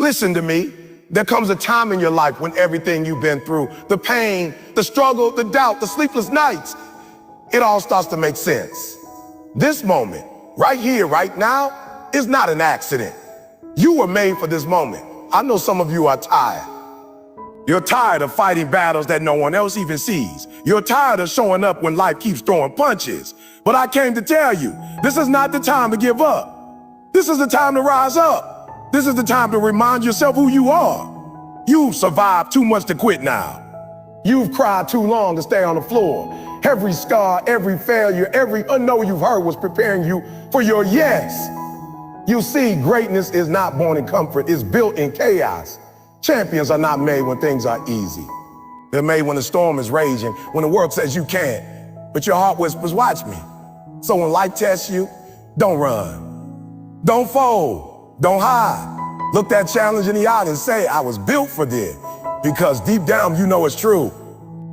Listen to me. There comes a time in your life when everything you've been through, the pain, the struggle, the doubt, the sleepless nights, it all starts to make sense. This moment, right here, right now, is not an accident. You were made for this moment. I know some of you are tired. You're tired of fighting battles that no one else even sees. You're tired of showing up when life keeps throwing punches. But I came to tell you, this is not the time to give up. This is the time to rise up. This is the time to remind yourself who you are. You've survived too much to quit now. You've cried too long to stay on the floor. Every scar, every failure, every no you've heard was preparing you for your yes. You see, greatness is not born in comfort, it's built in chaos. Champions are not made when things are easy. They're made when the storm is raging, when the world says you can't, but your heart whispers, watch me. So when life tests you, don't run. Don't fold. Don't hide. Look that challenge in the eye and say, I was built for this. Because deep down, you know it's true.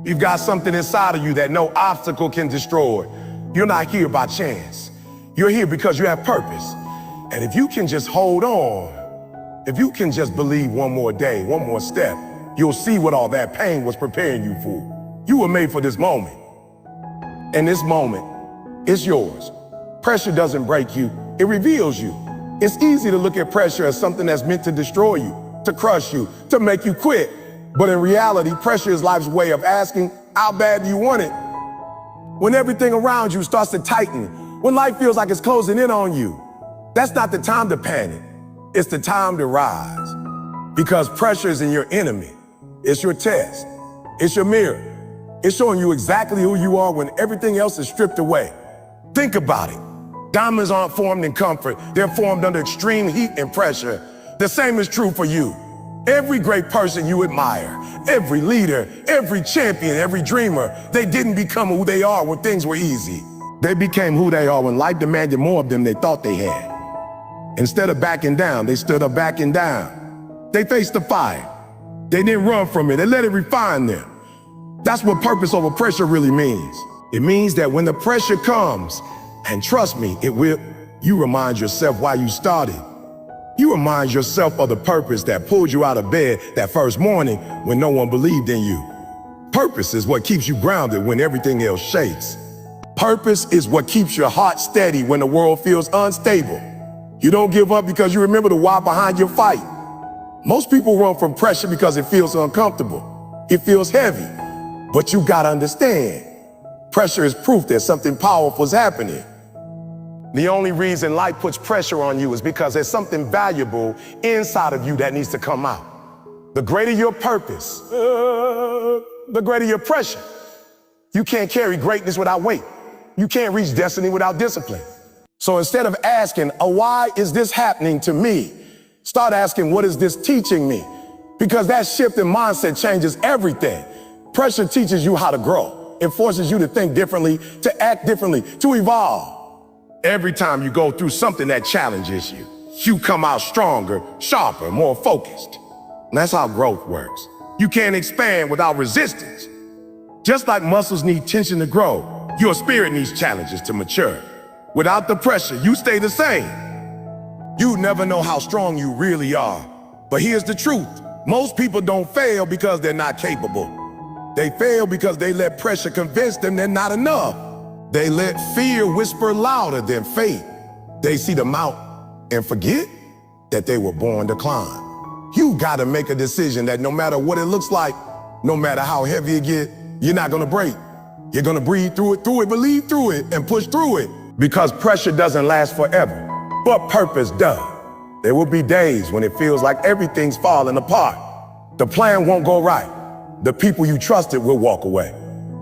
You've got something inside of you that no obstacle can destroy. You're not here by chance. You're here because you have purpose. And if you can just hold on, if you can just believe one more day, one more step, you'll see what all that pain was preparing you for. You were made for this moment. And this moment is yours. Pressure doesn't break you, it reveals you. It's easy to look at pressure as something that's meant to destroy you, to crush you, to make you quit. But in reality, pressure is life's way of asking, how bad do you want it? When everything around you starts to tighten, when life feels like it's closing in on you, that's not the time to panic. It's the time to rise. Because pressure isn't your enemy. It's your test. It's your mirror. It's showing you exactly who you are when everything else is stripped away. Think about it. Diamonds aren't formed in comfort. They're formed under extreme heat and pressure. The same is true for you. Every great person you admire, every leader, every champion, every dreamer, they didn't become who they are when things were easy. They became who they are when life demanded more of them they thought they had. Instead of backing down, they stood up backing down. They faced the fire. They didn't run from it. They let it refine them. That's what purpose over pressure really means. It means that when the pressure comes, and trust me, it will, you remind yourself why you started. You remind yourself of the purpose that pulled you out of bed that first morning when no one believed in you. Purpose is what keeps you grounded when everything else shakes. Purpose is what keeps your heart steady when the world feels unstable. You don't give up because you remember the why behind your fight. Most people run from pressure because it feels uncomfortable. It feels heavy. But you gotta understand, pressure is proof that something powerful is happening. The only reason life puts pressure on you is because there's something valuable inside of you that needs to come out. The greater your purpose, the greater your pressure. You can't carry greatness without weight. You can't reach destiny without discipline. So instead of asking, why is this happening to me? Start asking, what is this teaching me? Because that shift in mindset changes everything. Pressure teaches you how to grow. It forces you to think differently, to act differently, to evolve. Every time you go through something that challenges you, you come out stronger, sharper, more focused. And that's how growth works. You can't expand without resistance. Just like muscles need tension to grow, your spirit needs challenges to mature. Without the pressure, you stay the same. You never know how strong you really are. But here's the truth. Most people don't fail because they're not capable. They fail because they let pressure convince them they're not enough. They let fear whisper louder than faith. They see the mountain and forget that they were born to climb. You gotta make a decision that no matter what it looks like, no matter how heavy it gets, you're not gonna break. You're gonna breathe through it, believe through it, and push through it. Because pressure doesn't last forever, but purpose does. There will be days when it feels like everything's falling apart. The plan won't go right. The people you trusted will walk away.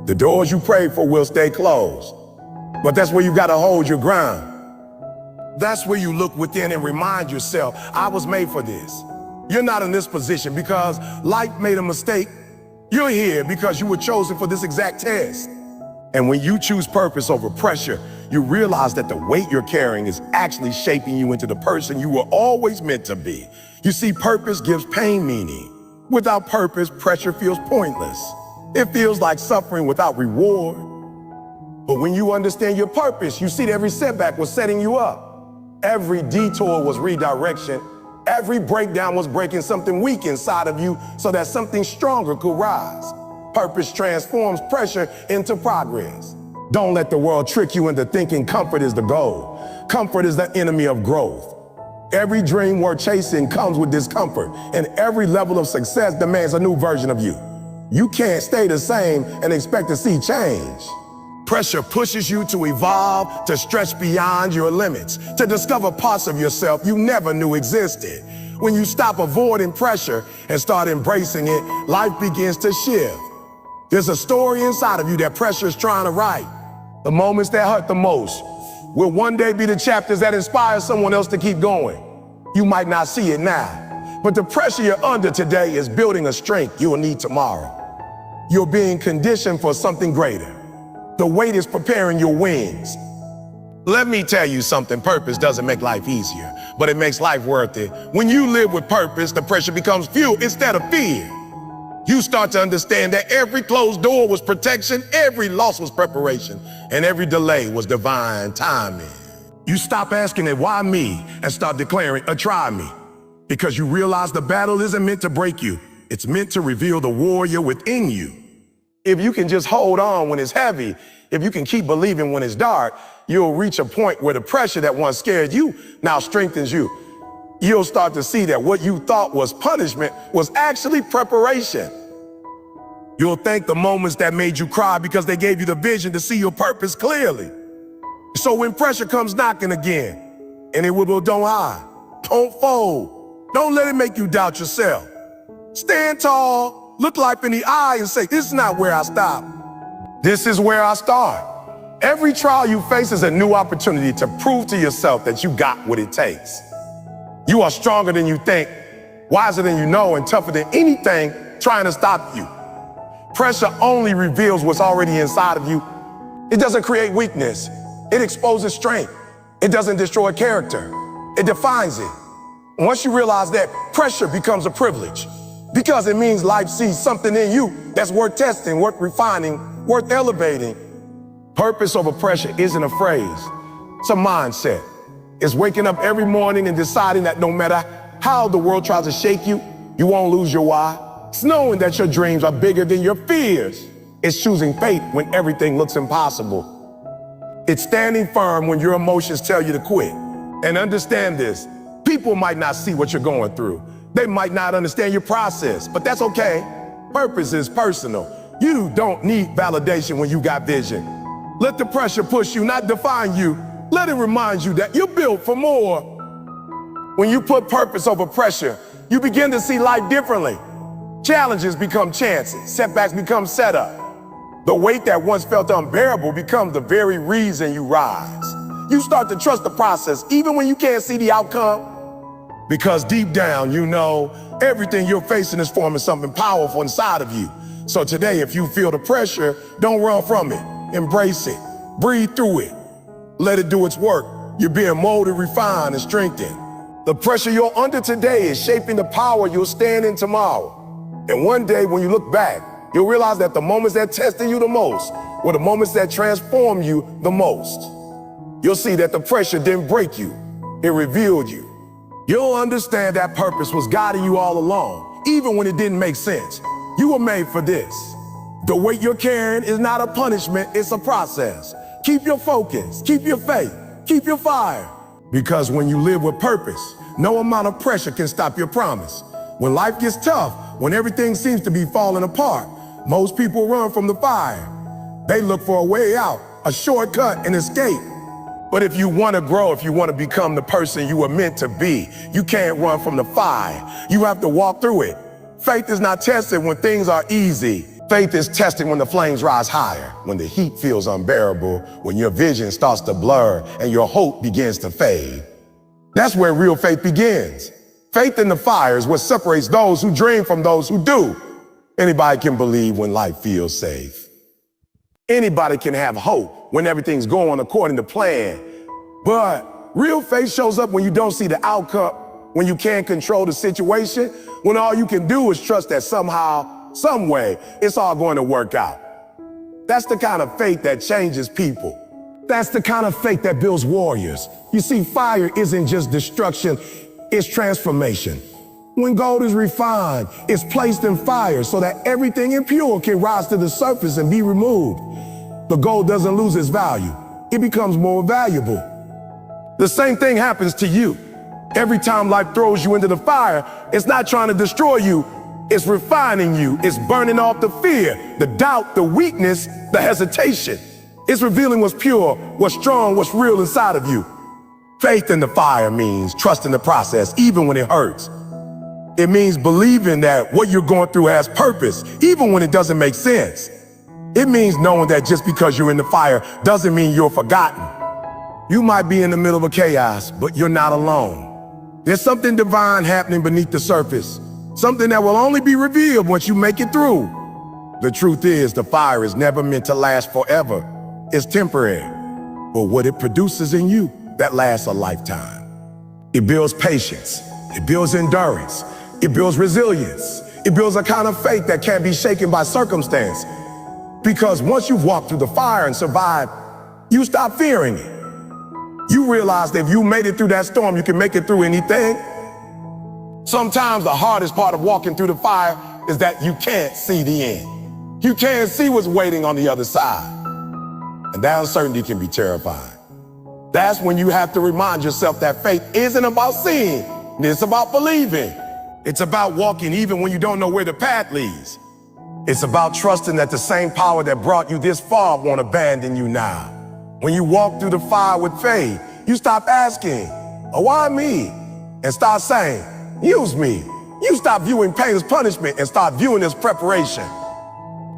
The doors you prayed for will stay closed. But that's where you gotta hold your ground. That's where you look within and remind yourself, I was made for this. You're not in this position because life made a mistake. You're here because you were chosen for this exact test. And when you choose purpose over pressure, you realize that the weight you're carrying is actually shaping you into the person you were always meant to be. You see, purpose gives pain meaning. Without purpose, pressure feels pointless. It feels like suffering without reward. But when you understand your purpose, you see that every setback was setting you up. Every detour was redirection. Every breakdown was breaking something weak inside of you so that something stronger could rise. Purpose transforms pressure into progress. Don't let the world trick you into thinking comfort is the goal. Comfort is the enemy of growth. Every dream worth chasing comes with discomfort, and every level of success demands a new version of you. You can't stay the same and expect to see change. Pressure pushes you to evolve, to stretch beyond your limits, to discover parts of yourself you never knew existed. When you stop avoiding pressure and start embracing it, life begins to shift. There's a story inside of you that pressure is trying to write. The moments that hurt the most will one day be the chapters that inspire someone else to keep going. You might not see it now, but the pressure you're under today is building a strength you'll need tomorrow. You're being conditioned for something greater. The weight is preparing your wings. Let me tell you something, purpose doesn't make life easier, but it makes life worth it. When you live with purpose, the pressure becomes fuel instead of fear. You start to understand that every closed door was protection, every loss was preparation, and every delay was divine timing. You stop asking it, why me, and start declaring, try me. Because you realize the battle isn't meant to break you, it's meant to reveal the warrior within you. If you can just hold on when it's heavy, if you can keep believing when it's dark, you'll reach a point where the pressure that once scared you now strengthens you. You'll start to see that what you thought was punishment was actually preparation. You'll thank the moments that made you cry because they gave you the vision to see your purpose clearly. So when pressure comes knocking again, and it will, don't hide, don't fold, don't let it make you doubt yourself. Stand tall, look life in the eye and say, this is not where I stop. This is where I start. Every trial you face is a new opportunity to prove to yourself that you got what it takes. You are stronger than you think, wiser than you know, and tougher than anything trying to stop you. Pressure only reveals what's already inside of you. It doesn't create weakness. It exposes strength. It doesn't destroy character. It defines it. Once you realize that, pressure becomes a privilege because it means life sees something in you that's worth testing, worth refining, worth elevating. Purpose over pressure isn't a phrase. It's a mindset. It's waking up every morning and deciding that no matter how the world tries to shake you, you won't lose your why. It's knowing that your dreams are bigger than your fears. It's choosing faith when everything looks impossible. It's standing firm when your emotions tell you to quit. And understand this, people might not see what you're going through. They might not understand your process, but that's okay. Purpose is personal. You don't need validation when you got vision. Let the pressure push you, not define you. Let it remind you that you're built for more. When you put purpose over pressure, you begin to see life differently. Challenges become chances, setbacks become setup. The weight that once felt unbearable becomes the very reason you rise. You start to trust the process even when you can't see the outcome. Because deep down, you know everything you're facing is forming something powerful inside of you. So today, if you feel the pressure, don't run from it. Embrace it. Breathe through it. Let it do its work. You're being molded, refined, and strengthened. The pressure you're under today is shaping the power you'll stand in tomorrow. And one day when you look back, you'll realize that the moments that tested you the most were the moments that transformed you the most. You'll see that the pressure didn't break you, it revealed you. You'll understand that purpose was guiding you all along, even when it didn't make sense. You were made for this. The weight you're carrying is not a punishment, it's a process. Keep your focus, keep your faith, keep your fire. Because when you live with purpose, no amount of pressure can stop your promise. When life gets tough, when everything seems to be falling apart, most people run from the fire. They look for a way out, a shortcut, an escape. But if you want to grow, if you want to become the person you were meant to be, you can't run from the fire. You have to walk through it. Faith is not tested when things are easy. Faith is tested when the flames rise higher, when the heat feels unbearable, when your vision starts to blur and your hope begins to fade. That's where real faith begins. Faith in the fire is what separates those who dream from those who do. Anybody can believe when life feels safe. Anybody can have hope when everything's going according to plan. But real faith shows up when you don't see the outcome, when you can't control the situation, when all you can do is trust that somehow, some way, it's all going to work out. That's the kind of faith that changes people. That's the kind of faith that builds warriors. You see, fire isn't just destruction, is transformation. When gold is refined, it's placed in fire so that everything impure can rise to the surface and be removed. The gold doesn't lose its value. It becomes more valuable. The same thing happens to you. Every time life throws you into the fire, it's not trying to destroy you. It's refining you. It's burning off the fear, the doubt, the weakness, the hesitation. It's revealing what's pure, what's strong, what's real inside of you. Faith in the fire means trusting the process, even when it hurts. It means believing that what you're going through has purpose, even when it doesn't make sense. It means knowing that just because you're in the fire doesn't mean you're forgotten. You might be in the middle of a chaos, but you're not alone. There's something divine happening beneath the surface, something that will only be revealed once you make it through. The truth is, the fire is never meant to last forever. It's temporary. But what it produces in you, that lasts a lifetime. It builds patience. It builds endurance. It builds resilience. It builds a kind of faith that can't be shaken by circumstance. Because once you've walked through the fire and survived, you stop fearing it. You realize that if you made it through that storm, you can make it through anything. Sometimes the hardest part of walking through the fire is that you can't see the end. You can't see what's waiting on the other side. And that uncertainty can be terrifying. That's when you have to remind yourself that faith isn't about seeing, it's about believing. It's about walking even when you don't know where the path leads. It's about trusting that the same power that brought you this far won't abandon you now. When you walk through the fire with faith, you stop asking, oh, why me? And start saying, use me. You stop viewing pain as punishment and start viewing it as preparation.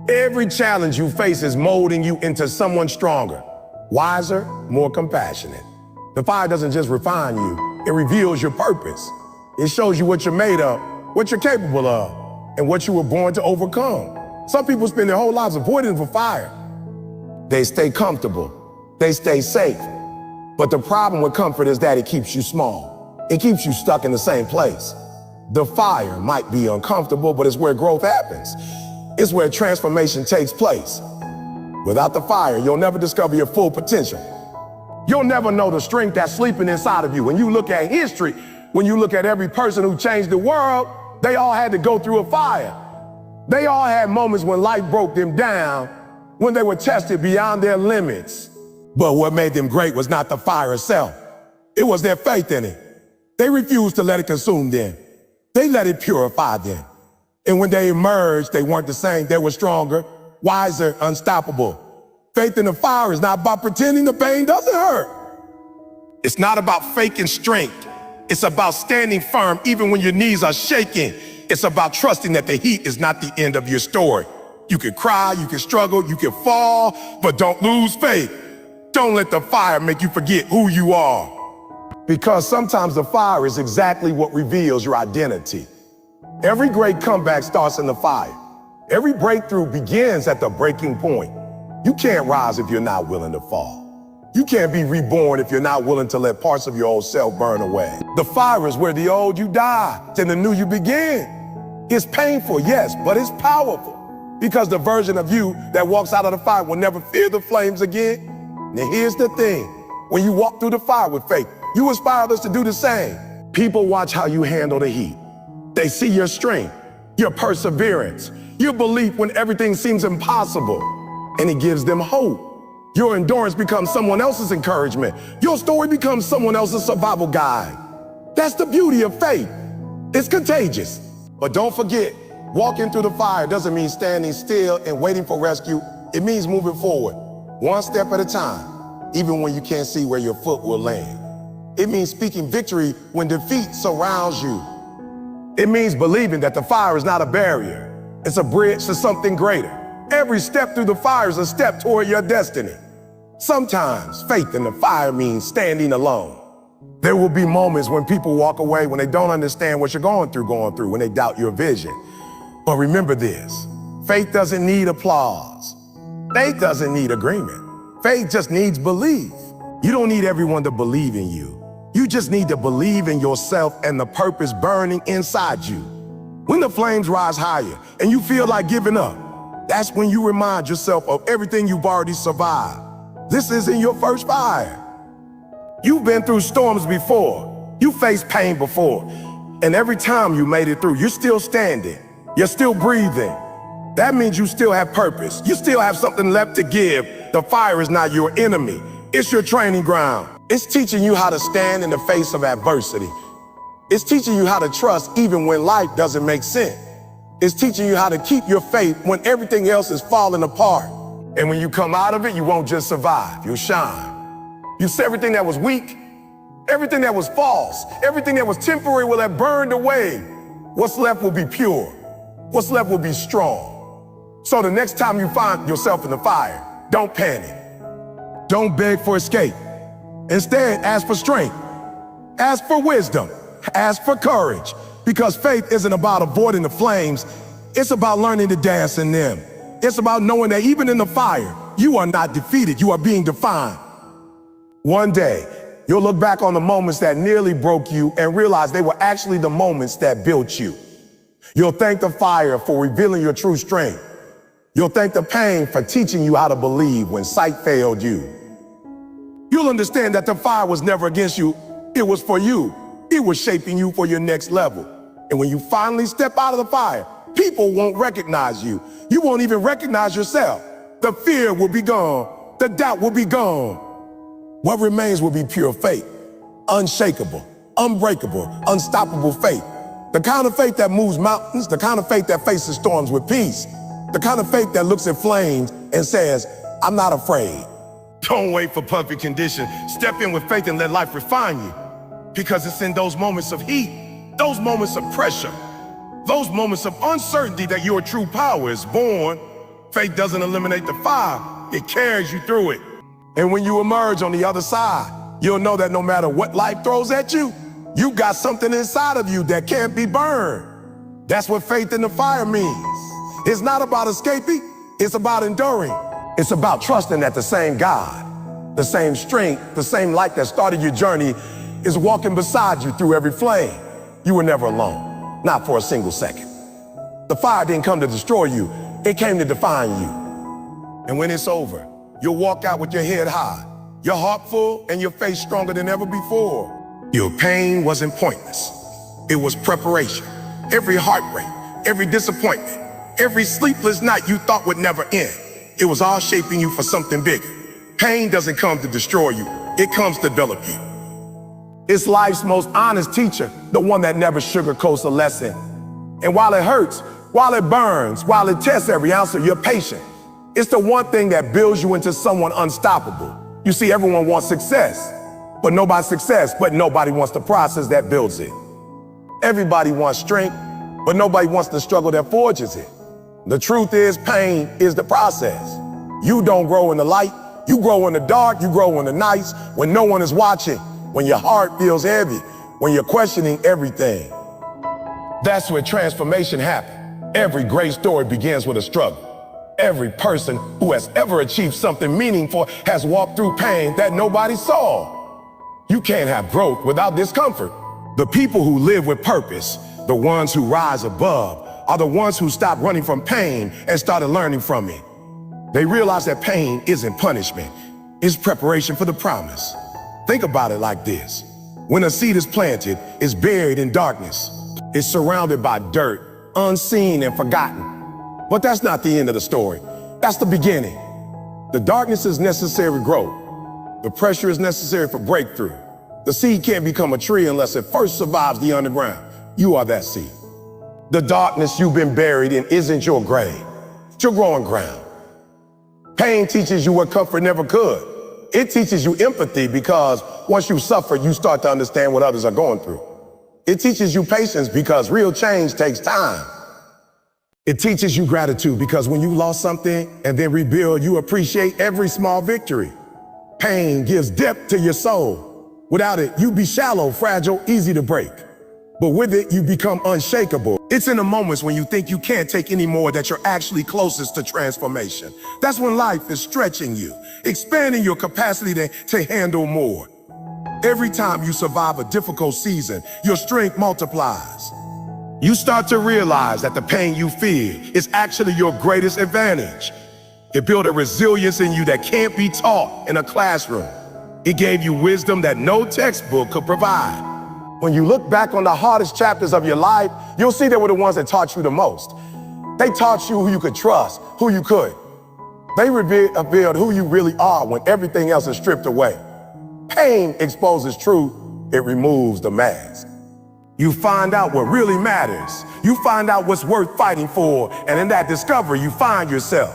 Every challenge you face is molding you into someone stronger, wiser, more compassionate. The fire doesn't just refine you, it reveals your purpose. It shows you what you're made of, what you're capable of, and what you were born to overcome. Some people spend their whole lives avoiding the fire. They stay comfortable. They stay safe. But the problem with comfort is that it keeps you small. It keeps you stuck in the same place. The fire might be uncomfortable, but it's where growth happens. It's where transformation takes place. Without the fire, you'll never discover your full potential. You'll never know the strength that's sleeping inside of you. When you look at history, when you look at every person who changed the world, they all had to go through a fire. They all had moments when life broke them down, when they were tested beyond their limits. But what made them great was not the fire itself. It was their faith in it. They refused to let it consume them. They let it purify them. And when they emerged, they weren't the same. They were stronger, wiser, unstoppable. Faith in the fire is not about pretending the pain doesn't hurt. It's not about faking strength. It's about standing firm even when your knees are shaking. It's about trusting that the heat is not the end of your story. You can cry, you can struggle, you can fall, but don't lose faith. Don't let the fire make you forget who you are. Because sometimes the fire is exactly what reveals your identity. Every great comeback starts in the fire. Every breakthrough begins at the breaking point. You can't rise if you're not willing to fall. You can't be reborn if you're not willing to let parts of your old self burn away. The fire is where the old you die and the new you begin. It's painful, yes, but it's powerful. Because the version of you that walks out of the fire will never fear the flames again. Now here's the thing. When you walk through the fire with faith, you inspire others to do the same. People watch how you handle the heat. They see your strength, your perseverance, your belief when everything seems impossible, and it gives them hope. Your endurance becomes someone else's encouragement. Your story becomes someone else's survival guide. That's the beauty of faith. It's contagious. But don't forget, walking through the fire doesn't mean standing still and waiting for rescue. It means moving forward, one step at a time, even when you can't see where your foot will land. It means speaking victory when defeat surrounds you. It means believing that the fire is not a barrier. It's a bridge to something greater. Every step through the fire is a step toward your destiny. Sometimes faith in the fire means standing alone. There will be moments when people walk away when they don't understand what you're going through, when they doubt your vision. But remember this, faith doesn't need applause. Faith doesn't need agreement. Faith just needs belief. You don't need everyone to believe in you. You just need to believe in yourself and the purpose burning inside you. When the flames rise higher and you feel like giving up, that's when you remind yourself of everything you've already survived. This isn't your first fire. You've been through storms before. You faced pain before, and every time you made it through, you're still standing. You're still breathing. That means you still have purpose. You still have something left to give. The fire is not your enemy. It's your training ground. It's teaching you how to stand in the face of adversity. It's teaching you how to trust even when life doesn't make sense. It's teaching you how to keep your faith when everything else is falling apart. And when you come out of it, you won't just survive, you'll shine. You see, everything that was weak, everything that was false, everything that was temporary will have burned away. What's left will be pure. What's left will be strong. So the next time you find yourself in the fire, don't panic. Don't beg for escape. Instead, ask for strength. Ask for wisdom. Ask for courage. Because faith isn't about avoiding the flames. It's about learning to dance in them. It's about knowing that even in the fire, you are not defeated. You are being defined. One day, you'll look back on the moments that nearly broke you and realize they were actually the moments that built you. You'll thank the fire for revealing your true strength. You'll thank the pain for teaching you how to believe when sight failed you. You'll understand that the fire was never against you. It was for you. It was shaping you for your next level. And when you finally step out of the fire, people won't recognize you. You won't even recognize yourself. The fear will be gone. The doubt will be gone. What remains will be pure faith, unshakable, unbreakable, unstoppable faith. The kind of faith that moves mountains, the kind of faith that faces storms with peace, the kind of faith that looks at flames and says, I'm not afraid. Don't wait for perfect condition. Step in with faith and let life refine you. Because it's in those moments of heat, those moments of pressure, those moments of uncertainty that your true power is born. Faith doesn't eliminate the fire, it carries you through it. And when you emerge on the other side, you'll know that no matter what life throws at you, you got something inside of you that can't be burned. That's what faith in the fire means. It's not about escaping, it's about enduring. It's about trusting that the same God, the same strength, the same light that started your journey is walking beside you through every flame. You were never alone, not for a single second. The fire didn't come to destroy you, it came to define you. And when it's over, you'll walk out with your head high, your heart full, and your face stronger than ever before. Your pain wasn't pointless. It was preparation. Every heartbreak, every disappointment, every sleepless night you thought would never end, it was all shaping you for something bigger. Pain doesn't come to destroy you, it comes to develop you. It's life's most honest teacher, the one that never sugarcoats a lesson. And while it hurts, while it burns, while it tests every ounce of your patience, it's the one thing that builds you into someone unstoppable. You see, everyone wants success, but nobody wants the process that builds it. Everybody wants strength, but nobody wants the struggle that forges it. The truth is, pain is the process. You don't grow in the light, you grow in the dark, you grow in the nights when no one is watching, when your heart feels heavy, when you're questioning everything. That's where transformation happens. Every great story begins with a struggle. Every person who has ever achieved something meaningful has walked through pain that nobody saw. You can't have growth without discomfort. The people who live with purpose, the ones who rise above, are the ones who stop running from pain and started learning from it. They realize that pain isn't punishment, it's preparation for the promise. Think about it like this. When a seed is planted, it's buried in darkness. It's surrounded by dirt, unseen and forgotten. But that's not the end of the story. That's the beginning. The darkness is necessary for growth. The pressure is necessary for breakthrough. The seed can't become a tree unless it first survives the underground. You are that seed. The darkness you've been buried in isn't your grave. It's your growing ground. Pain teaches you what comfort never could. It teaches you empathy because once you suffer, you start to understand what others are going through. It teaches you patience because real change takes time. It teaches you gratitude because when you lost something and then rebuild, you appreciate every small victory. Pain gives depth to your soul. Without it, you'd be shallow, fragile, easy to break. But with it, you become unshakable. It's in the moments when you think you can't take any more that you're actually closest to transformation. That's when life is stretching you, expanding your capacity to handle more. Every time you survive a difficult season, your strength multiplies. You start to realize that the pain you feel is actually your greatest advantage. It built a resilience in you that can't be taught in a classroom. It gave you wisdom that no textbook could provide. When you look back on the hardest chapters of your life, you'll see they were the ones that taught you the most. They taught you who you could trust, who you could. They revealed who you really are when everything else is stripped away. Pain exposes truth, it removes the mask. You find out what really matters. You find out what's worth fighting for, and in that discovery, you find yourself.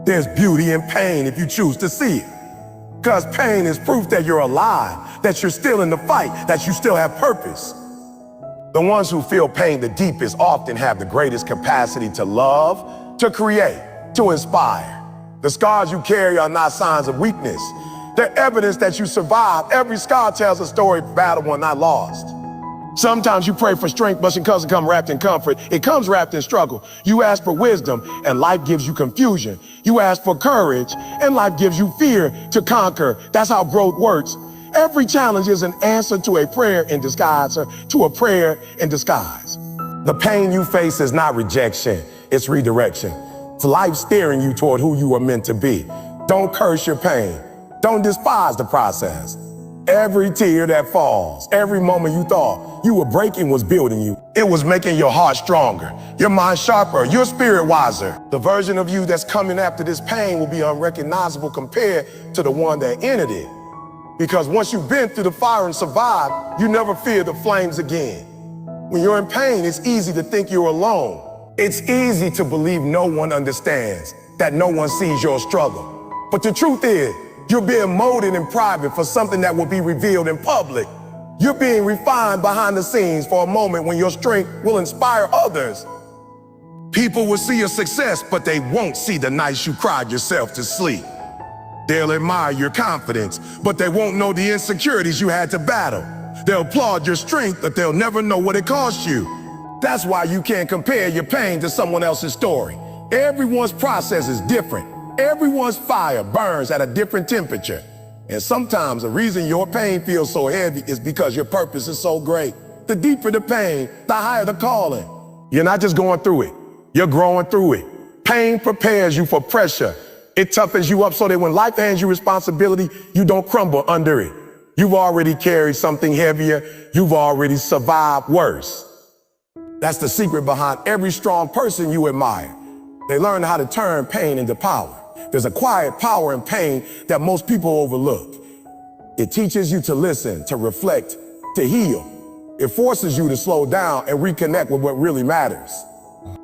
There's beauty in pain if you choose to see it. Because pain is proof that you're alive, that you're still in the fight, that you still have purpose. The ones who feel pain the deepest often have the greatest capacity to love, to create, to inspire. The scars you carry are not signs of weakness. They're evidence that you survived. Every scar tells a story of battle won, not lost. Sometimes you pray for strength, but it doesn't come wrapped in comfort. It comes wrapped in struggle. You ask for wisdom, and life gives you confusion. You ask for courage, and life gives you fear to conquer. That's how growth works. Every challenge is an answer to a prayer in disguise, or to a prayer in disguise. The pain you face is not rejection, it's redirection. It's life steering you toward who you are meant to be. Don't curse your pain. Don't despise the process. Every tear that falls, every moment you thought you were breaking was building you. It was making your heart stronger, your mind sharper, your spirit wiser. The version of you that's coming after this pain will be unrecognizable compared to the one that entered it. Because once you've been through the fire and survived, you never fear the flames again. When you're in pain, it's easy to think you're alone. It's easy to believe no one understands, that no one sees your struggle. But the truth is, you're being molded in private for something that will be revealed in public. You're being refined behind the scenes for a moment when your strength will inspire others. People will see your success, but they won't see the nights you cried yourself to sleep. They'll admire your confidence, but they won't know the insecurities you had to battle. They'll applaud your strength, but they'll never know what it cost you. That's why you can't compare your pain to someone else's story. Everyone's process is different. Everyone's fire burns at a different temperature. And sometimes the reason your pain feels so heavy is because your purpose is so great. The deeper the pain, the higher the calling. You're not just going through it, you're growing through it. Pain prepares you for pressure. It toughens you up so that when life hands you responsibility, you don't crumble under it. You've already carried something heavier. You've already survived worse. That's the secret behind every strong person you admire. They learn how to turn pain into power. There's a quiet power in pain that most people overlook. It teaches you to listen, to reflect, to heal. It forces you to slow down and reconnect with what really matters.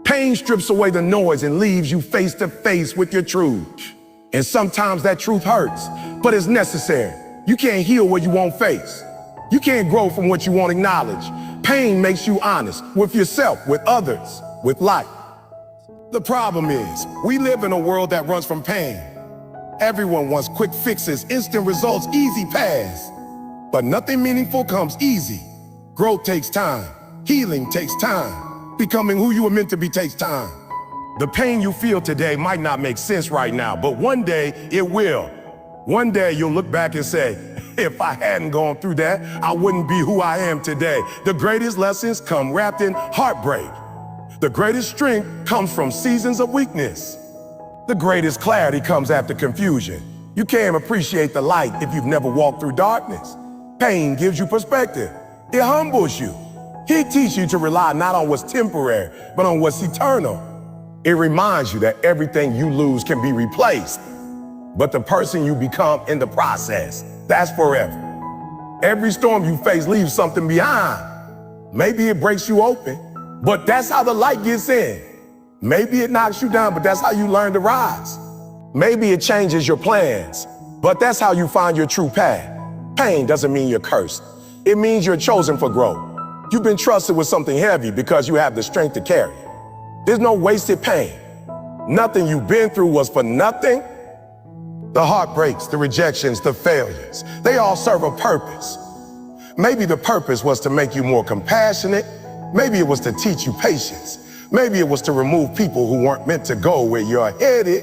Pain strips away the noise and leaves you face to face with your truth. And sometimes that truth hurts, but it's necessary. You can't heal what you won't face. You can't grow from what you won't acknowledge. Pain makes you honest with yourself, with others, with life. The problem is, we live in a world that runs from pain. Everyone wants quick fixes, instant results, easy paths. But nothing meaningful comes easy. Growth takes time. Healing takes time. Becoming who you were meant to be takes time. The pain you feel today might not make sense right now, but one day it will. One day you'll look back and say, if I hadn't gone through that, I wouldn't be who I am today. The greatest lessons come wrapped in heartbreak. The greatest strength comes from seasons of weakness. The greatest clarity comes after confusion. You can't appreciate the light if you've never walked through darkness. Pain gives you perspective. It humbles you. It teaches you to rely not on what's temporary, but on what's eternal. It reminds you that everything you lose can be replaced, but the person you become in the process, that's forever. Every storm you face leaves something behind. Maybe it breaks you open, but that's how the light gets in. Maybe it knocks you down, but that's how you learn to rise. Maybe it changes your plans, but that's how you find your true path. Pain doesn't mean you're cursed. It means you're chosen for growth. You've been trusted with something heavy because you have the strength to carry it. There's no wasted pain. Nothing you've been through was for nothing. The heartbreaks, the rejections, the failures, they all serve a purpose. Maybe the purpose was to make you more compassionate. Maybe it was to teach you patience. Maybe it was to remove people who weren't meant to go where you're headed.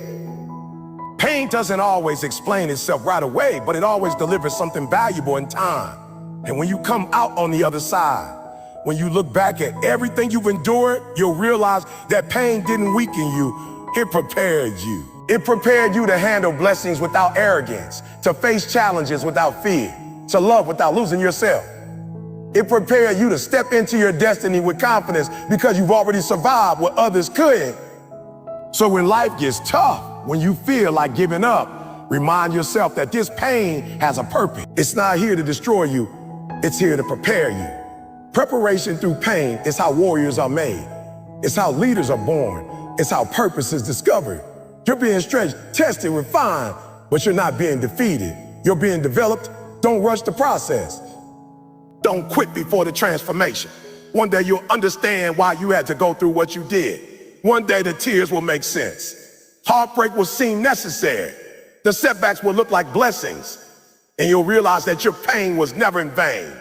Pain doesn't always explain itself right away, but it always delivers something valuable in time. And when you come out on the other side, when you look back at everything you've endured, you'll realize that pain didn't weaken you, it prepared you. It prepared you to handle blessings without arrogance, to face challenges without fear, to love without losing yourself. It prepares you to step into your destiny with confidence because you've already survived what others couldn't. So when life gets tough, when you feel like giving up, remind yourself that this pain has a purpose. It's not here to destroy you, it's here to prepare you. Preparation through pain is how warriors are made. It's how leaders are born. It's how purpose is discovered. You're being stretched, tested, refined, but you're not being defeated. You're being developed. Don't rush the process. Don't quit before the transformation. One day you'll understand why you had to go through what you did. One day the tears will make sense. Heartbreak will seem necessary. The setbacks will look like blessings. And you'll realize that your pain was never in vain.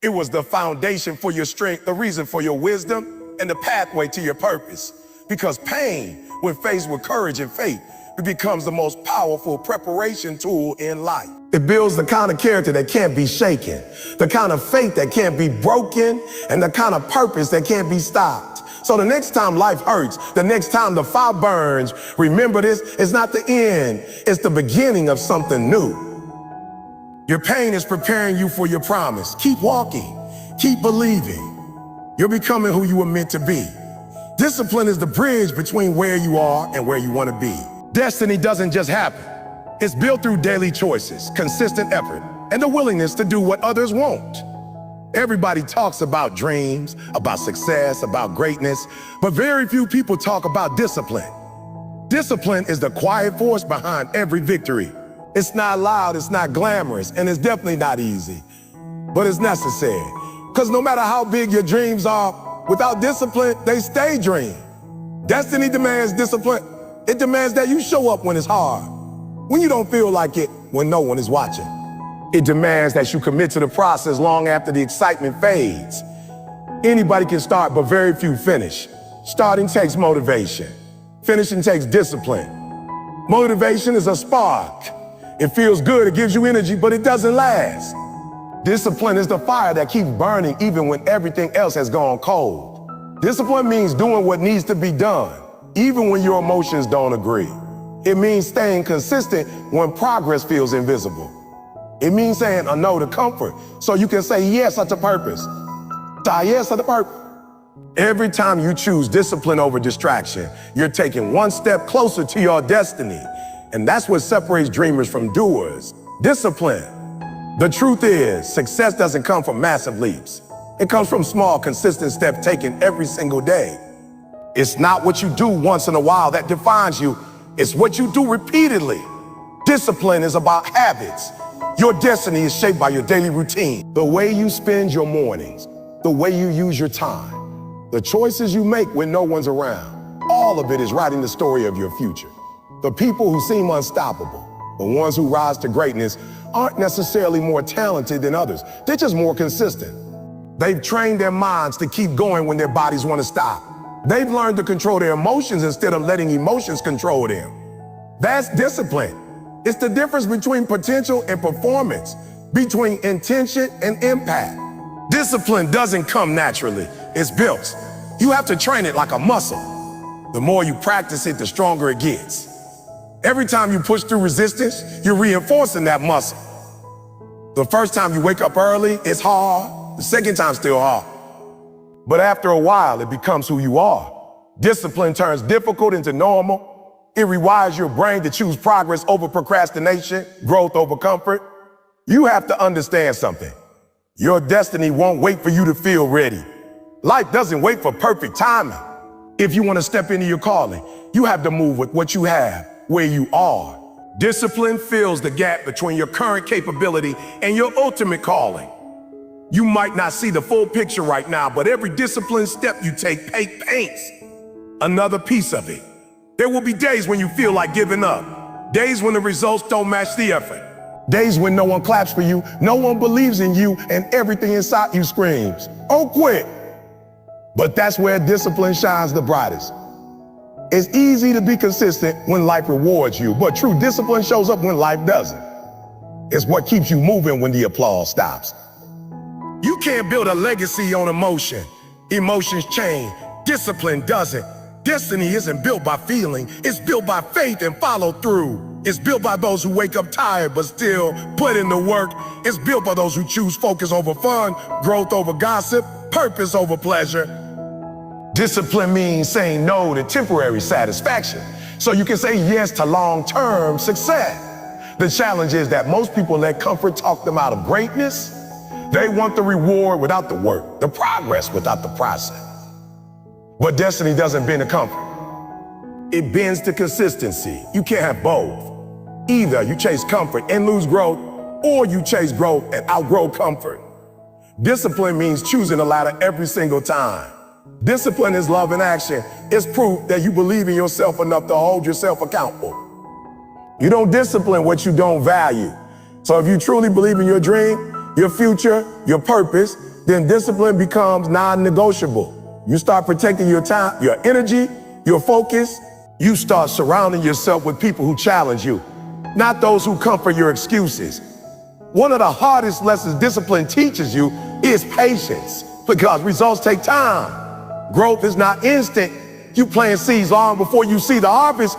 It was the foundation for your strength, the reason for your wisdom, and the pathway to your purpose. Because pain, when faced with courage and faith, it becomes the most powerful preparation tool in life. It builds the kind of character that can't be shaken, the kind of faith that can't be broken, and the kind of purpose that can't be stopped. So the next time life hurts, the next time the fire burns, remember this, it's not the end, it's the beginning of something new. Your pain is preparing you for your promise. Keep walking, keep believing. You're becoming who you were meant to be. Discipline is the bridge between where you are and where you want to be. Destiny doesn't just happen. It's built through daily choices, consistent effort, and the willingness to do what others won't. Everybody talks about dreams, about success, about greatness, but very few people talk about discipline. Discipline is the quiet force behind every victory. It's not loud, it's not glamorous, and it's definitely not easy, but it's necessary. Because no matter how big your dreams are, without discipline, they stay dreams. Destiny demands discipline. It demands that you show up when it's hard, when you don't feel like it, when no one is watching. It demands that you commit to the process long after the excitement fades. Anybody can start, but very few finish. Starting takes motivation. Finishing takes discipline. Motivation is a spark. It feels good, it gives you energy, but it doesn't last. Discipline is the fire that keeps burning even when everything else has gone cold. Discipline means doing what needs to be done, even when your emotions don't agree. It means staying consistent when progress feels invisible. It means saying a no to comfort so you can say yes to purpose. Say yes to the purpose. Every time you choose discipline over distraction, you're taking one step closer to your destiny. And that's what separates dreamers from doers. Discipline. The truth is, success doesn't come from massive leaps. It comes from small, consistent steps taken every single day. It's not what you do once in a while that defines you. It's what you do repeatedly. Discipline is about habits. Your destiny is shaped by your daily routine. The way you spend your mornings, the way you use your time, the choices you make when no one's around, all of it is writing the story of your future. The people who seem unstoppable, the ones who rise to greatness, aren't necessarily more talented than others. They're just more consistent. They've trained their minds to keep going when their bodies want to stop. They've learned to control their emotions instead of letting emotions control them. That's discipline. It's the difference between potential and performance, between intention and impact. Discipline doesn't come naturally, it's built. You have to train it like a muscle. The more you practice it, the stronger it gets. Every time you push through resistance, you're reinforcing that muscle. The first time you wake up early, it's hard. The second time, still hard. But after a while, it becomes who you are. Discipline turns difficult into normal. It rewires your brain to choose progress over procrastination, growth over comfort. You have to understand something. Your destiny won't wait for you to feel ready. Life doesn't wait for perfect timing. If you want to step into your calling, you have to move with what you have, where you are. Discipline fills the gap between your current capability and your ultimate calling. You might not see the full picture right now, but every disciplined step you take paints another piece of it. There will be days when you feel like giving up, days when the results don't match the effort, days when no one claps for you, no one believes in you, and everything inside you screams, "Oh, quit." But that's where discipline shines the brightest. It's easy to be consistent when life rewards you, but true discipline shows up when life doesn't. It's what keeps you moving when the applause stops. You can't build a legacy on emotion. Emotions change, discipline doesn't. Destiny isn't built by feeling, it's built by faith and follow through. It's built by those who wake up tired but still put in the work. It's built by those who choose focus over fun, growth over gossip, purpose over pleasure. Discipline means saying no to temporary satisfaction so you can say yes to long-term success. The challenge is that most people let comfort talk them out of greatness. They want the reward without the work, the progress without the process. But destiny doesn't bend to comfort. It bends to consistency. You can't have both. Either you chase comfort and lose growth, or you chase growth and outgrow comfort. Discipline means choosing the latter every single time. Discipline is love in action. It's proof that you believe in yourself enough to hold yourself accountable. You don't discipline what you don't value. So if you truly believe in your dream, your future, your purpose, then discipline becomes non-negotiable. You start protecting your time, your energy, your focus. You start surrounding yourself with people who challenge you, not those who comfort your excuses. One of the hardest lessons discipline teaches you is patience, because results take time. Growth is not instant. You plant seeds long before you see the harvest.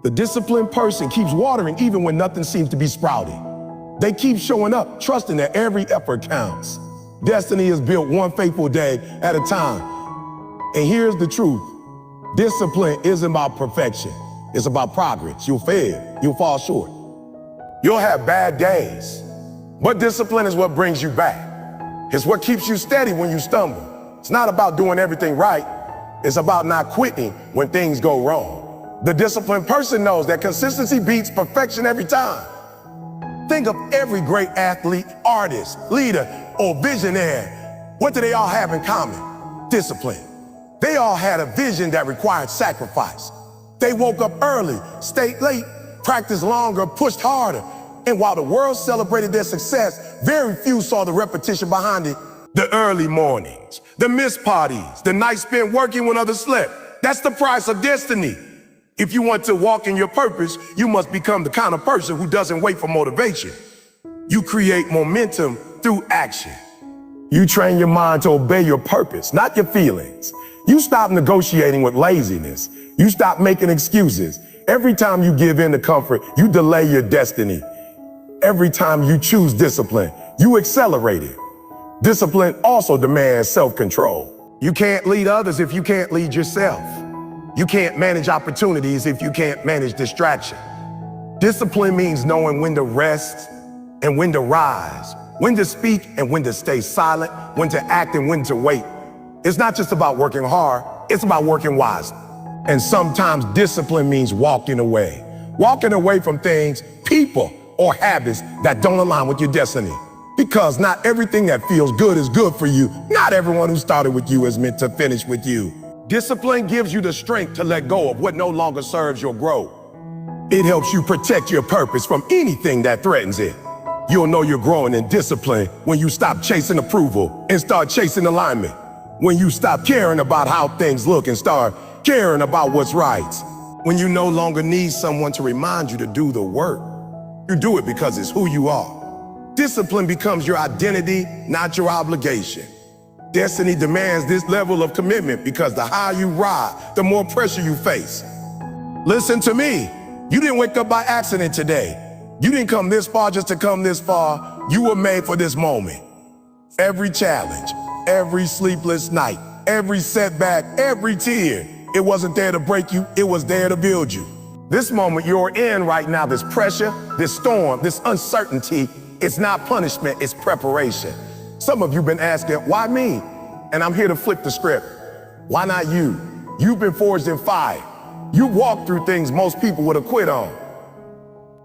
The disciplined person keeps watering even when nothing seems to be sprouting. They keep showing up, trusting that every effort counts. Destiny is built one faithful day at a time. And here's the truth. Discipline isn't about perfection. It's about progress. You'll fail. You'll fall short. You'll have bad days. But discipline is what brings you back. It's what keeps you steady when you stumble. It's not about doing everything right. It's about not quitting when things go wrong. The disciplined person knows that consistency beats perfection every time. Think of every great athlete, artist, leader, or visionary. What do they all have in common? Discipline. They all had a vision that required sacrifice. They woke up early, stayed late, practiced longer, pushed harder. And while the world celebrated their success, very few saw the repetition behind it. The early mornings, the missed parties, the nights spent working when others slept. That's the price of destiny. If you want to walk in your purpose, you must become the kind of person who doesn't wait for motivation. You create momentum through action. You train your mind to obey your purpose, not your feelings. You stop negotiating with laziness. You stop making excuses. Every time you give in to comfort, you delay your destiny. Every time you choose discipline, you accelerate it. Discipline also demands self-control. You can't lead others if you can't lead yourself. You can't manage opportunities if you can't manage distraction. Discipline means knowing when to rest and when to rise, when to speak and when to stay silent, when to act and when to wait. It's not just about working hard, it's about working wisely. And sometimes discipline means walking away from things, people, or habits that don't align with your destiny. Because not everything that feels good is good for you. Not everyone who started with you is meant to finish with you. Discipline gives you the strength to let go of what no longer serves your growth. It helps you protect your purpose from anything that threatens it. You'll know you're growing in discipline when you stop chasing approval and start chasing alignment. When you stop caring about how things look and start caring about what's right. When you no longer need someone to remind you to do the work. You do it because it's who you are. Discipline becomes your identity, not your obligation. Destiny demands this level of commitment because the higher you ride, the more pressure you face. Listen to me. You didn't wake up by accident today. You didn't come this far just to come this far. You were made for this moment. Every challenge, every sleepless night, every setback, every tear, it wasn't there to break you, it was there to build you. This moment you're in right now, this pressure, this storm, this uncertainty, it's not punishment, it's preparation. Some of you have been asking, why me? And I'm here to flip the script. Why not you? You've been forged in fire. You walked through things most people would have quit on.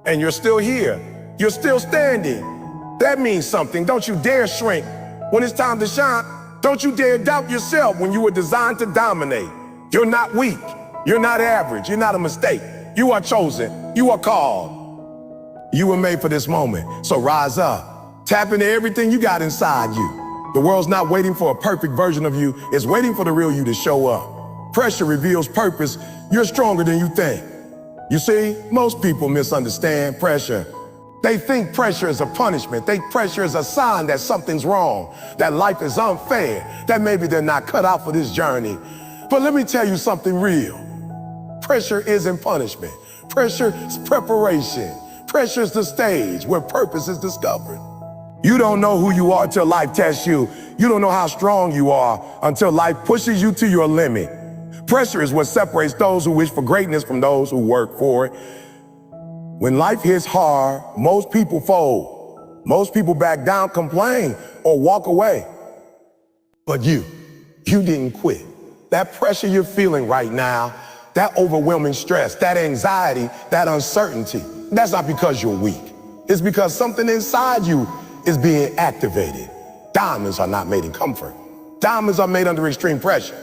And you're still here. You're still standing. That means something. Don't you dare shrink. When it's time to shine, don't you dare doubt yourself when you were designed to dominate. You're not weak. You're not average. You're not a mistake. You are chosen. You are called. You were made for this moment. So rise up. Tap into everything you got inside you. The world's not waiting for a perfect version of you. It's waiting for the real you to show up. Pressure reveals purpose. You're stronger than you think. You see, most people misunderstand pressure. They think pressure is a punishment. They think pressure is a sign that something's wrong, that life is unfair, that maybe they're not cut out for this journey. But let me tell you something real. Pressure isn't punishment. Pressure is preparation. Pressure is the stage where purpose is discovered. You don't know who you are until life tests you. You don't know how strong you are until life pushes you to your limit. Pressure is what separates those who wish for greatness from those who work for it. When life hits hard, most people fold. Most people back down, complain, or walk away. But you didn't quit. That pressure you're feeling right now, that overwhelming stress, that anxiety, that uncertainty, that's not because you're weak. It's because something inside you is being activated. Diamonds are not made in comfort. Diamonds are made under extreme pressure.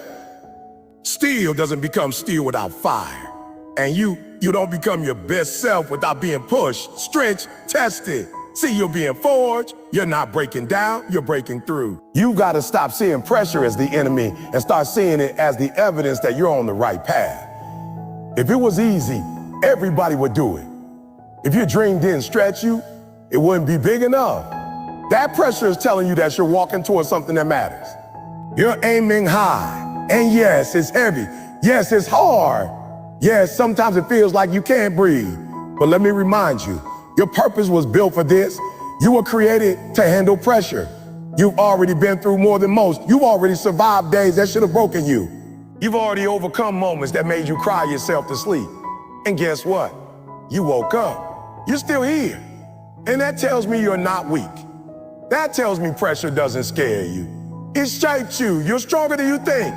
Steel doesn't become steel without fire. And you don't become your best self without being pushed, stretched, tested. See, you're being forged. You're not breaking down, you're breaking through. You've got to stop seeing pressure as the enemy and start seeing it as the evidence that you're on the right path. If it was easy, everybody would do it. If your dream didn't stretch you, it wouldn't be big enough. That pressure is telling you that you're walking towards something that matters. You're aiming high. And yes, it's heavy. Yes, it's hard. Yes, sometimes it feels like you can't breathe. But let me remind you, your purpose was built for this. You were created to handle pressure. You've already been through more than most. You've already survived days that should have broken you. You've already overcome moments that made you cry yourself to sleep. And guess what? You woke up. You're still here. And that tells me you're not weak. That tells me pressure doesn't scare you. It shapes you. You're stronger than you think.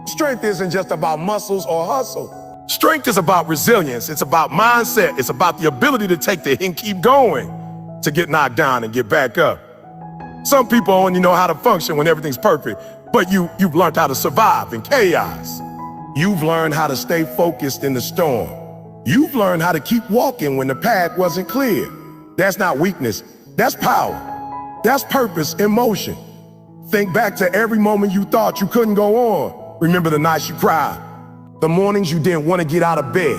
Strength isn't just about muscles or hustle. Strength is about resilience. It's about mindset. It's about the ability to take the hit and keep going, to get knocked down and get back up. Some people only know how to function when everything's perfect, but you've learned how to survive in chaos. You've learned how to stay focused in the storm. You've learned how to keep walking when the path wasn't clear. That's not weakness. That's power. That's purpose in motion. Think back to every moment you thought you couldn't go on. Remember the nights you cried, the mornings you didn't want to get out of bed,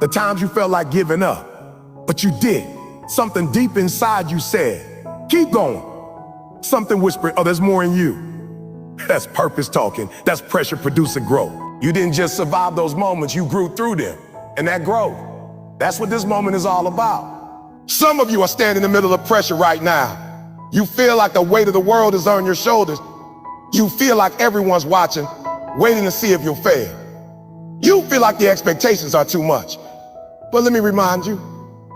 the times you felt like giving up, but you did. Something deep inside you said, keep going. Something whispered, oh, there's more in you. That's purpose talking. That's pressure producing growth. You didn't just survive those moments, you grew through them. And that growth, that's what this moment is all about. Some of you are standing in the middle of pressure right now. You feel like the weight of the world is on your shoulders. You feel like everyone's watching, waiting to see if you'll fail. You feel like the expectations are too much. But let me remind you,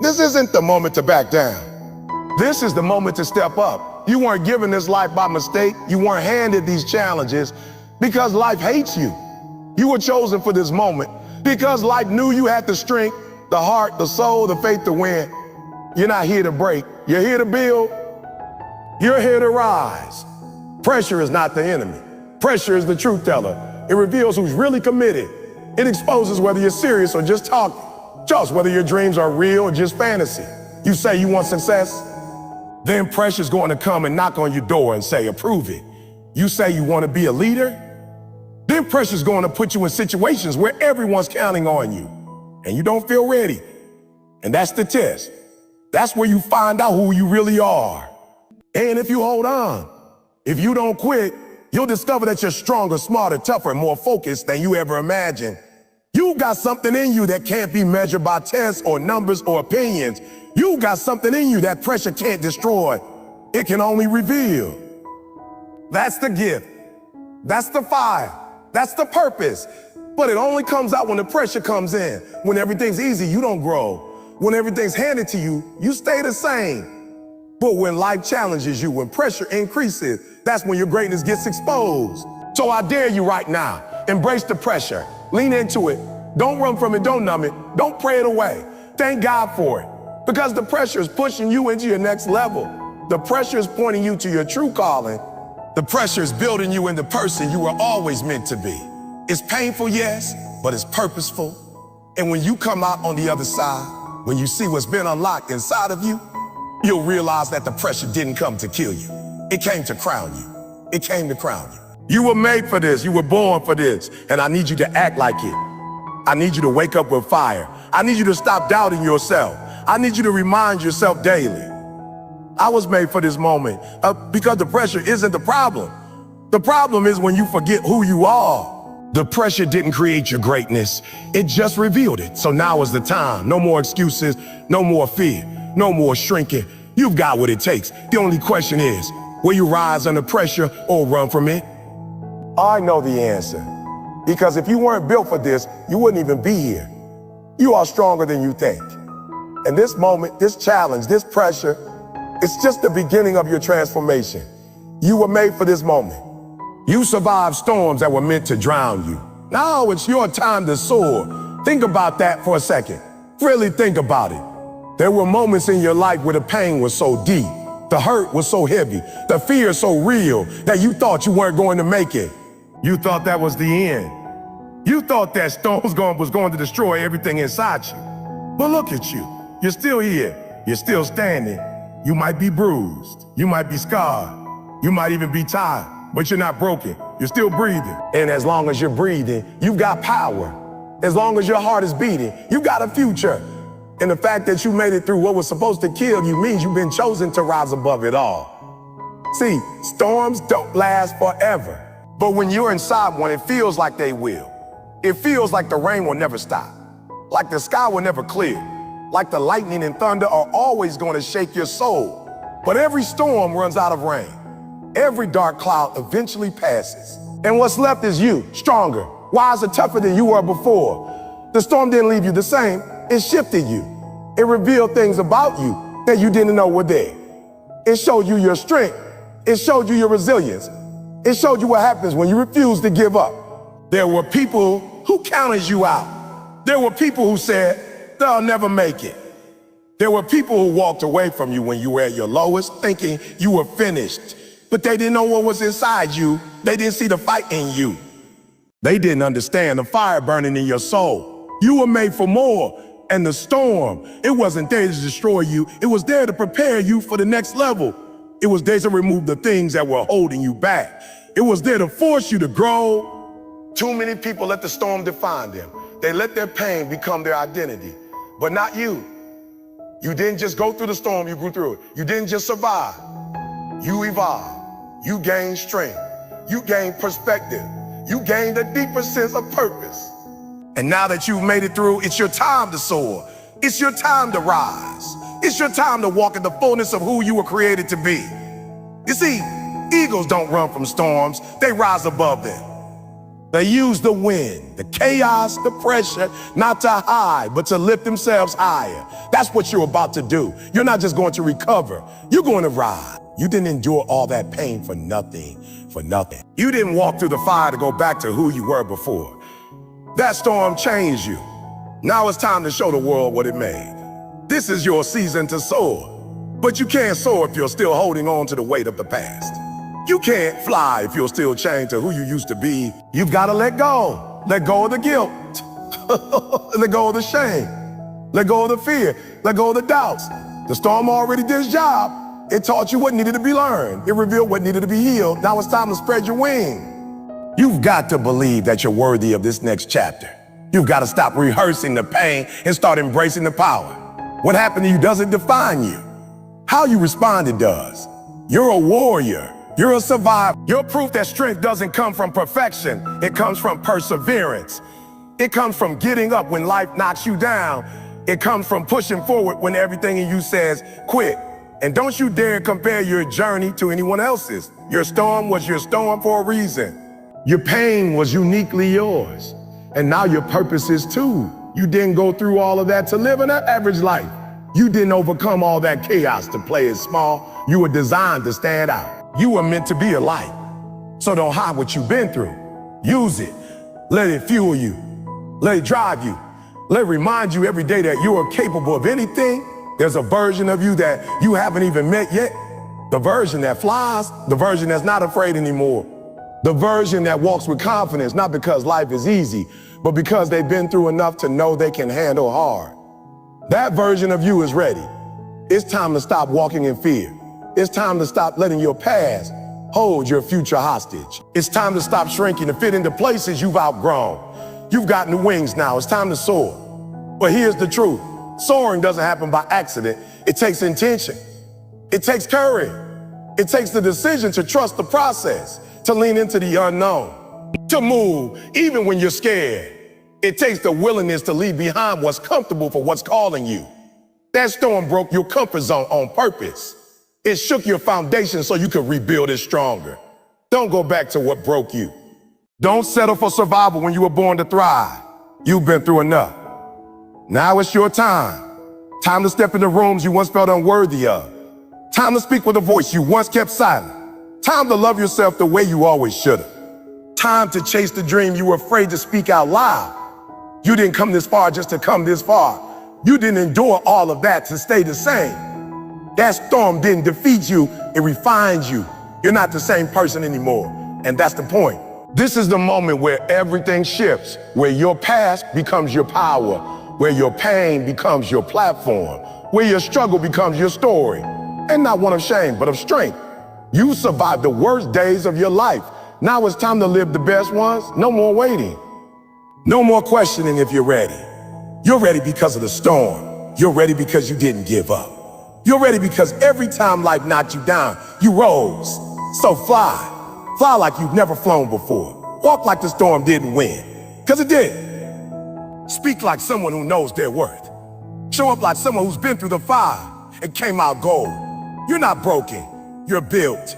this isn't the moment to back down. This is the moment to step up. You weren't given this life by mistake. You weren't handed these challenges because life hates you. You were chosen for this moment because life knew you had the strength, the heart, the soul, the faith to win. You're not here to break. You're here to build. You're here to rise. Pressure is not the enemy. Pressure is the truth teller. It reveals who's really committed. It exposes whether you're serious or just talking. Just whether your dreams are real or just fantasy. You say you want success, then pressure's going to come and knock on your door and say, approve it. You say you want to be a leader, then pressure's going to put you in situations where everyone's counting on you and you don't feel ready. And that's the test. That's where you find out who you really are. And if you hold on, if you don't quit, you'll discover that you're stronger, smarter, tougher, and more focused than you ever imagined. You got something in you that can't be measured by tests or numbers or opinions. You got something in you that pressure can't destroy. It can only reveal. That's the gift. That's the fire. That's the purpose. But it only comes out when the pressure comes in. When everything's easy, you don't grow. When everything's handed to you, you stay the same. But when life challenges you, when pressure increases, that's when your greatness gets exposed. So I dare you right now, embrace the pressure. Lean into it. Don't run from it. Don't numb it. Don't pray it away. Thank God for it. Because the pressure is pushing you into your next level. The pressure is pointing you to your true calling. The pressure is building you into the person you were always meant to be. It's painful, yes, but it's purposeful. And when you come out on the other side, when you see what's been unlocked inside of you, you'll realize that the pressure didn't come to kill you. It came to crown you. It came to crown you. You were made for this. You were born for this. And I need you to act like it. I need you to wake up with fire. I need you to stop doubting yourself. I need you to remind yourself daily. I was made for this moment because the pressure isn't the problem. The problem is when you forget who you are. The pressure didn't create your greatness, it just revealed it. So now is the time. No more excuses, no more fear, no more shrinking. You've got what it takes. The only question is, will you rise under pressure or run from it? I know the answer. Because if you weren't built for this, you wouldn't even be here. You are stronger than you think. And this moment, this challenge, this pressure, it's just the beginning of your transformation. You were made for this moment. You survived storms that were meant to drown you. Now it's your time to soar. Think about that for a second. Really think about it. There were moments in your life where the pain was so deep, the hurt was so heavy, the fear so real that you thought you weren't going to make it. You thought that was the end. You thought that storm was going to destroy everything inside you. But look at you. You're still here. You're still standing. You might be bruised. You might be scarred. You might even be tired. But you're not broken. You're still breathing. And as long as you're breathing, you've got power. As long as your heart is beating, you've got a future. And the fact that you made it through what was supposed to kill you means you've been chosen to rise above it all. See, storms don't last forever. But when you're inside one, it feels like they will. It feels like the rain will never stop. Like the sky will never clear. Like the lightning and thunder are always going to shake your soul. But every storm runs out of rain. Every dark cloud eventually passes. And what's left is you, stronger, wiser, tougher than you were before. The storm didn't leave you the same. It shifted you. It revealed things about you that you didn't know were there. It showed you your strength. It showed you your resilience. It showed you what happens when you refuse to give up. There were people who counted you out. There were people who said, they'll never make it. There were people who walked away from you when you were at your lowest, thinking you were finished. But they didn't know what was inside you. They didn't see the fight in you. They didn't understand the fire burning in your soul. You were made for more. And the storm, it wasn't there to destroy you. It was there to prepare you for the next level. It was there to remove the things that were holding you back. It was there to force you to grow. Too many people let the storm define them. They let their pain become their identity. But not you. You didn't just go through the storm, you grew through it. You didn't just survive. You evolved. You gained strength. You gained perspective. You gained a deeper sense of purpose. And now that you've made it through, it's your time to soar. It's your time to rise. It's your time to walk in the fullness of who you were created to be. You see, eagles don't run from storms. They rise above them. They use the wind, the chaos, the pressure, not to hide, but to lift themselves higher. That's what you're about to do. You're not just going to recover. You're going to rise. You didn't endure all that pain for nothing, You didn't walk through the fire to go back to who you were before. That storm changed you. Now it's time to show the world what it made. This is your season to soar. But you can't soar if you're still holding on to the weight of the past. You can't fly if you're still chained to who you used to be. You've got to let go. Let go of the guilt. Let go of the shame. Let go of the fear. Let go of the doubts. The storm already did its job. It taught you what needed to be learned. It revealed what needed to be healed. Now it's time to spread your wings. You've got to believe that you're worthy of this next chapter. You've got to stop rehearsing the pain and start embracing the power. What happened to you doesn't define you. How you responded does. You're a warrior. You're a survivor. You're proof that strength doesn't come from perfection. It comes from perseverance. It comes from getting up when life knocks you down. It comes from pushing forward when everything in you says quit. And don't you dare compare your journey to anyone else's. Your storm was your storm for a reason. Your pain was uniquely yours. And now your purpose is too. You didn't go through all of that to live an average life. You didn't overcome all that chaos to play it small. You were designed to stand out. You were meant to be a light. So don't hide what you've been through. Use it. Let it fuel you. Let it drive you. Let it remind you every day that you are capable of anything. There's a version of you that you haven't even met yet. The version that flies, the version that's not afraid anymore. The version that walks with confidence, not because life is easy, but because they've been through enough to know they can handle hard. That version of you is ready. It's time to stop walking in fear. It's time to stop letting your past hold your future hostage. It's time to stop shrinking to fit into places you've outgrown. You've got new wings now. It's time to soar. But here's the truth. Soaring doesn't happen by accident. It takes intention. It takes courage. It takes the decision to trust the process, to lean into the unknown. to move, even when you're scared. It takes the willingness to leave behind what's comfortable for what's calling you. That storm broke your comfort zone on purpose. It shook your foundation so you could rebuild it stronger. Don't go back to what broke you. Don't settle for survival when you were born to thrive. You've been through enough. Now it's your time. Time to step into rooms you once felt unworthy of. Time to speak with a voice you once kept silent. Time to love yourself the way you always should have. Time to chase the dream you were afraid to speak out loud. You didn't come this far just to come this far. You didn't endure all of that to stay the same. That storm didn't defeat you, it refined you. You're not the same person anymore, and that's the point. This is the moment where everything shifts, where your past becomes your power, where your pain becomes your platform, where your struggle becomes your story, and not one of shame, but of strength. You survived the worst days of your life. Now it's time to live the best ones. No more waiting. No more questioning if you're ready. You're ready because of the storm. You're ready because you didn't give up. You're ready because every time life knocked you down, you rose. So fly. Fly like you've never flown before. Walk like the storm didn't win, because it did. Speak like someone who knows their worth. Show up like someone who's been through the fire and came out gold. You're not broken. You're built.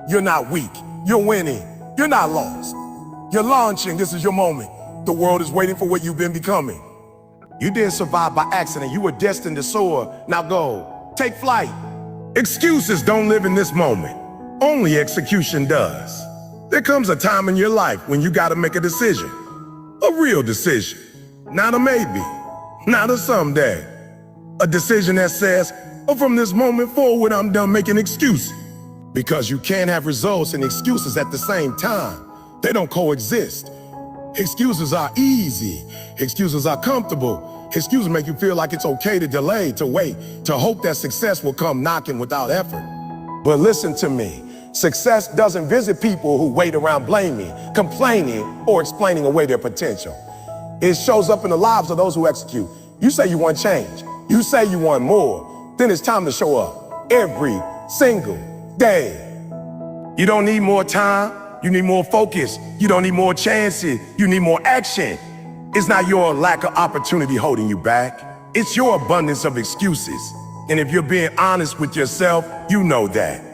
You're not weak. You're winning. You're not lost. You're launching. This is your moment. The world is waiting for what you've been becoming. You didn't survive by accident. You were destined to soar. Now go. Take flight. Excuses don't live in this moment. Only execution does. There comes a time in your life when you gotta make a decision. A real decision. Not a maybe. Not a someday. A decision that says, oh, from this moment forward, I'm done making excuses. Because you can't have results and excuses at the same time. They don't coexist. Excuses are easy. Excuses are comfortable. Excuses make you feel like it's okay to delay, to wait, to hope that success will come knocking without effort. But listen to me. Success doesn't visit people who wait around blaming, complaining, or explaining away their potential. It shows up in the lives of those who execute. You say you want change. You say you want more. Then it's time to show up every single day. You don't need more time. You need more focus. You don't need more chances. You need more action. It's not your lack of opportunity holding you back. It's your abundance of excuses. And if you're being honest with yourself, you know that.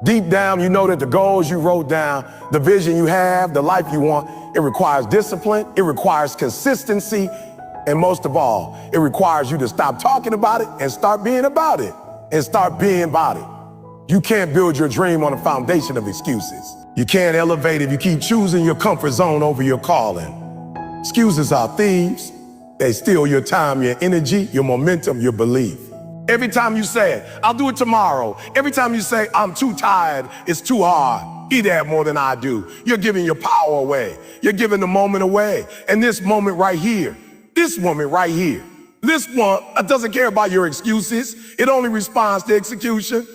Deep down, you know that the goals you wrote down, the vision you have, the life you want, it requires discipline, it requires consistency, and most of all, it requires you to stop talking about it and start being about it, and start being about it. You can't build your dream on a foundation of excuses. You can't elevate if you keep choosing your comfort zone over your calling. Excuses are thieves. They steal your time, your energy, your momentum, your belief. Every time you say, I'll do it tomorrow. Every time you say, I'm too tired, it's too hard. He had more than I do. You're giving your power away. You're giving the moment away. And this moment right here, this woman right here, this one doesn't care about your excuses. It only responds to execution.